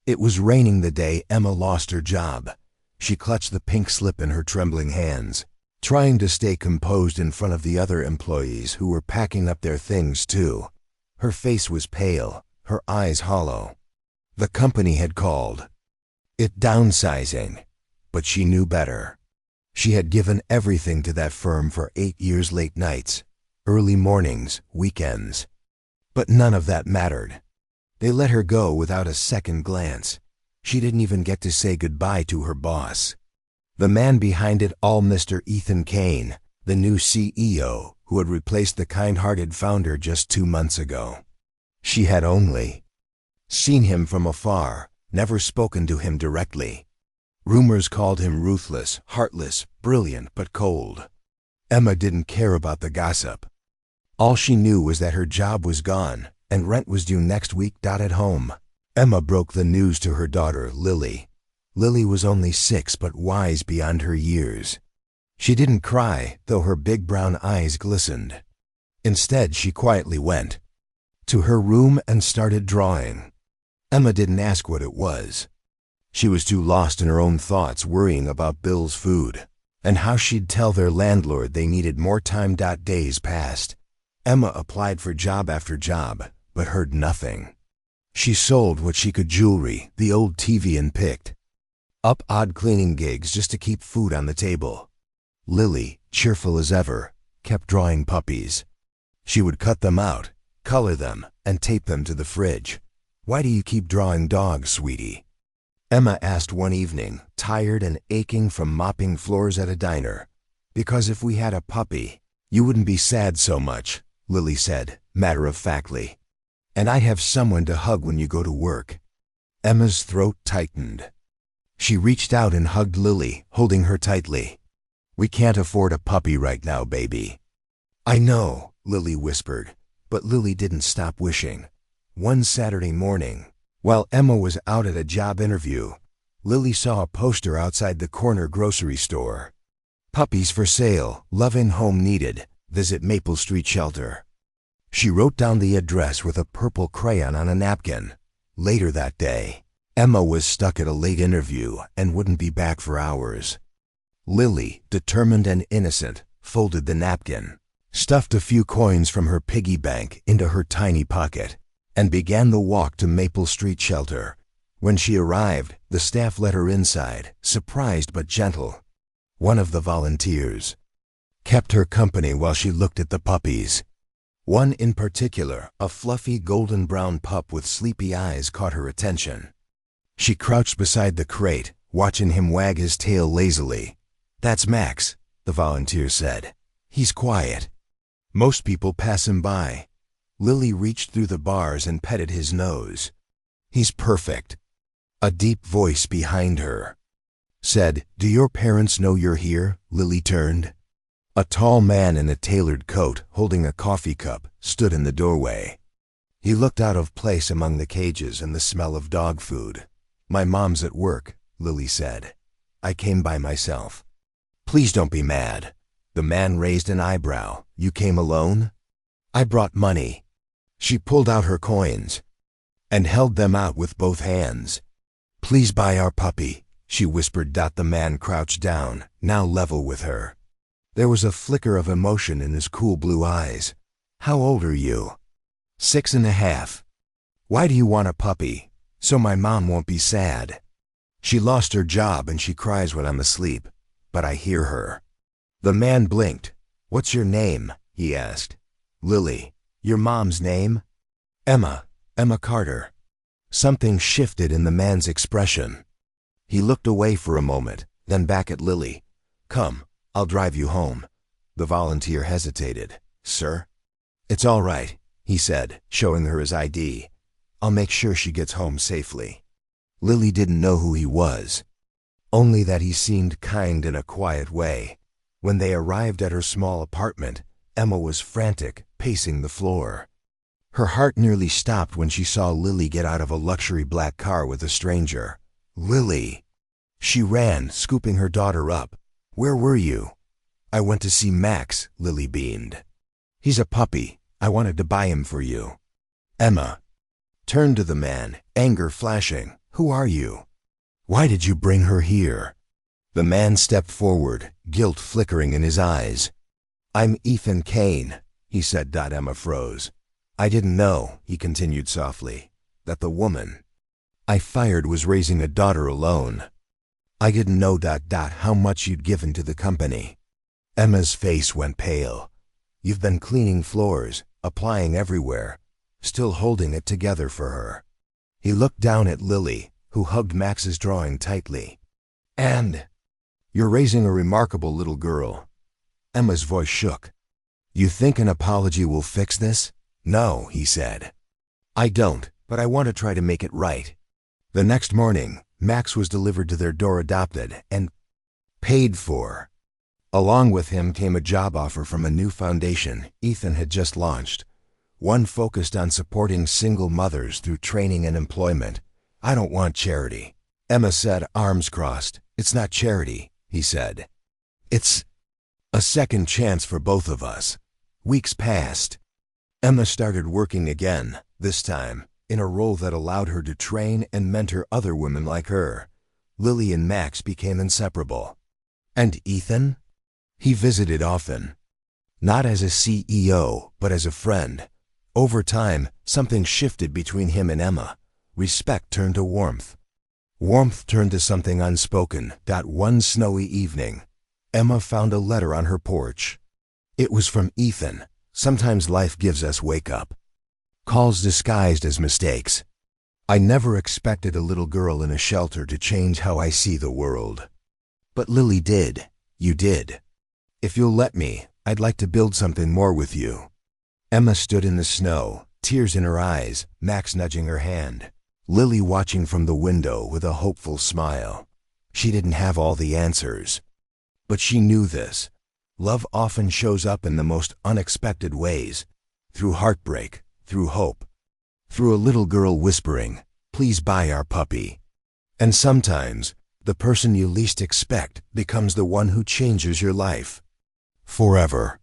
It was raining the day Emma lost her job. She clutched the pink slip in her trembling hands, trying to stay composed in front of the other employees who were packing up their things too. Her face was pale, her eyes hollow. The company had called it downsizing, but she knew better. She had given everything to that firm for 8 years, late nights, early mornings, weekends. But none of that mattered. They let her go without a second glance. She didn't even get to say goodbye to her boss. The man behind it all, Mr. Ethan Kane, the new CEO, who had replaced the kind-hearted founder just 2 months ago. She had only seen him from afar, never spoken to him directly. Rumors called him ruthless, heartless, brilliant, but cold. Emma didn't care about the gossip. All she knew was that her job was gone, and rent was due next week. At home, Emma broke the news to her daughter, Lily. Lily was only 6, but wise beyond her years. She didn't cry, though her big brown eyes glistened. Instead, she quietly went to her room and started drawing. Emma didn't ask what it was. She was too lost in her own thoughts, worrying about Bill's food, and how she'd tell their landlord they needed more time. Days passed. Emma applied for job after job, but heard nothing. She sold what she could: jewelry, the old TV, and picked up odd cleaning gigs just to keep food on the table. Lily, cheerful as ever, kept drawing puppies. She would cut them out, color them, and tape them to the fridge. "Why do you keep drawing dogs, sweetie?" Emma asked one evening, tired and aching from mopping floors at a diner. "Because if we had a puppy, you wouldn't be sad so much," Lily said, matter-of-factly. "And I'd have someone to hug when you go to work." Emma's throat tightened. She reached out and hugged Lily, holding her tightly. "We can't afford a puppy right now, baby." "I know," Lily whispered, but Lily didn't stop wishing. One Saturday morning, while Emma was out at a job interview, Lily saw a poster outside the corner grocery store. "Puppies for sale, loving home needed, visit Maple Street Shelter." She wrote down the address with a purple crayon on a napkin. Later that day, Emma was stuck at a late interview and wouldn't be back for hours. Lily, determined and innocent, folded the napkin, stuffed a few coins from her piggy bank into her tiny pocket, and began the walk to Maple Street Shelter. When she arrived, the staff let her inside, surprised but gentle. One of the volunteers kept her company while she looked at the puppies. One in particular, a fluffy golden brown pup with sleepy eyes, caught her attention. She crouched beside the crate, watching him wag his tail lazily. "That's Max," the volunteer said. "He's quiet. Most people pass him by." Lily reached through the bars and petted his nose. "He's perfect." A deep voice behind her said, "Do your parents know you're here?" Lily turned. A tall man in a tailored coat, holding a coffee cup, stood in the doorway. He looked out of place among the cages and the smell of dog food. "My mom's at work," Lily said. "I came by myself." "Please don't be mad." The man raised an eyebrow. "You came alone?" "I brought money." She pulled out her coins and held them out with both hands. "Please buy our puppy," she whispered. The man crouched down, now level with her. There was a flicker of emotion in his cool blue eyes. "How old are you?" 6.5. "Why do you want a puppy?" "So my mom won't be sad. She lost her job and she cries when I'm asleep, but I hear her." The man blinked. "What's your name?" he asked. "Lily." "Your mom's name?" "Emma. Emma Carter." Something shifted in the man's expression. He looked away for a moment, then back at Lily. "Come, I'll drive you home." The volunteer hesitated. "Sir?" "It's all right," he said, showing her his ID. "I'll make sure she gets home safely." Lily didn't know who he was, only that he seemed kind in a quiet way. When they arrived at her small apartment, Emma was frantic, pacing the floor. Her heart nearly stopped when she saw Lily get out of a luxury black car with a stranger. "Lily!" She ran, scooping her daughter up. "Where were you?" "I went to see Max," Lily beamed. "He's a puppy. I wanted to buy him for you." Emma turned to the man, anger flashing. Who are you? Why did you bring her here? The man stepped forward, guilt flickering in his eyes. I'm Ethan Kane, he said. Emma froze. I didn't know, he continued softly, that the woman I fired was raising a daughter alone. I didn't know how much you'd given to the company. Emma's face went pale. You've been cleaning floors, applying everywhere, still holding it together for her. He looked down at Lily, who hugged Max's drawing tightly. And you're raising a remarkable little girl. Emma's voice shook. You think an apology will fix this? No, he said. I don't, but I want to try to make it right. The next morning, Max was delivered to their door, adopted and paid for. Along with him came a job offer from a new foundation Ethan had just launched, one focused on supporting single mothers through training and employment. I don't want charity, Emma said, arms crossed. It's not charity, he said. It's a second chance for both of us. Weeks passed. Emma started working again, this time in a role that allowed her to train and mentor other women like her. Lily and Max became inseparable. And Ethan? He visited often. Not as a CEO, but as a friend. Over time, something shifted between him and Emma. Respect turned to warmth. Warmth turned to something unspoken. One snowy evening, Emma found a letter on her porch. It was from Ethan. Sometimes life gives us wake-up calls disguised as mistakes. I never expected a little girl in a shelter to change how I see the world. But Lily did. You did. If you'll let me, I'd like to build something more with you. Emma stood in the snow, tears in her eyes, Max nudging her hand. Lily watching from the window with a hopeful smile. She didn't have all the answers. But she knew this. Love often shows up in the most unexpected ways. Through heartbreak, through hope, through a little girl whispering, "Please buy our puppy." And sometimes, the person you least expect becomes the one who changes your life forever.